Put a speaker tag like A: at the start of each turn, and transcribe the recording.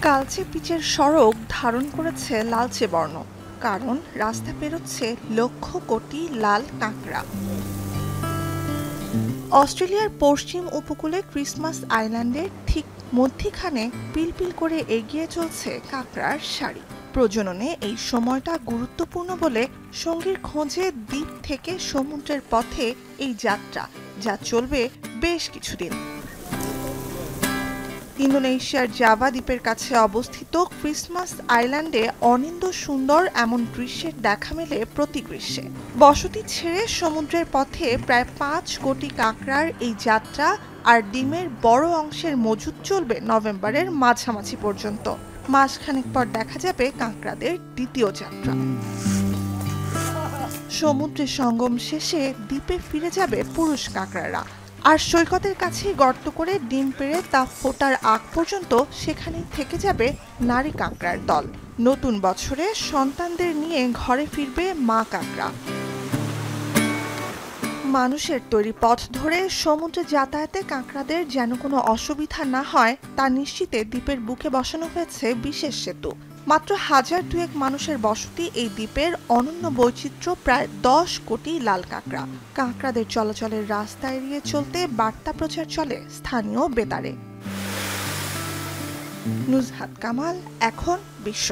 A: কালচে পিচের সড়ক ধারণ করেছে লালচে বর্ণ, কারণ রাস্তা পেরোচ্ছে লক্ষ কোটি লাল কাঁকড়া। অস্ট্রেলিয়ার পশ্চিম উপকূলে ক্রিসমাস আইল্যান্ডের ঠিক মধ্যিখানে পিলপিল করে এগিয়ে চলছে কাঁকড়ার সারি। প্রজননে এই সময়টা গুরুত্বপূর্ণ বলে সঙ্গীর খোঁজে দ্বীপ থেকে সমুদ্রের পথে এই যাত্রা, যা চলবে বেশ কিছুদিন। ইন্দোনেশিয়ার জাভা দ্বীপের কাছে অবস্থিত ক্রিসমাস আইল্যান্ডে অনিন্দ সুন্দর এমন দৃশ্যের দেখা মেলে প্রতি গ্রীষ্মে। বসতি ছেড়ে সমুদ্রের পথে প্রায় 5 কোটি কাঁকড়ার এই যাত্রা আর ডিমের বড় অংশের মজুদ চলবে নভেম্বরের মাঝামাঝি পর্যন্ত। মাসখানেক পর দেখা যাবে কাঁকড়াদের দ্বিতীয় যাত্রা। সমুদ্রের সঙ্গম শেষে দ্বীপে ফিরে যাবে পুরুষ কাঁকড়ারা, আর সৈকতের কাছে গর্ত করে ডিম পেড়ে তা ফোটার আগ পর্যন্ত সেখানেই থেকে যাবে নারী কাঁকড়ার দল। নতুন বছরে সন্তানদের নিয়ে ঘরে ফিরবে মা কাঁকড়া। মানুষের তৈরি পথ ধরে সমুদ্রে যাতায়াতে কাঁকড়াদের যেন কোনো অসুবিধা না হয় তা নিশ্চিতে দ্বীপের বুকে বসানো হয়েছে বিশেষ সেতু। মাত্র 1000-2 মানুষের বসতি এই দ্বীপের অনন্য বৈচিত্র্য প্রায় 10 কোটি লাল কাঁকড়া। কাঁকড়াদের চলাচলের রাস্তা এড়িয়ে চলতে বার্তা প্রচার চলে স্থানীয় বেতারে। নুজহাত কামাল, এখন বিশ্ব।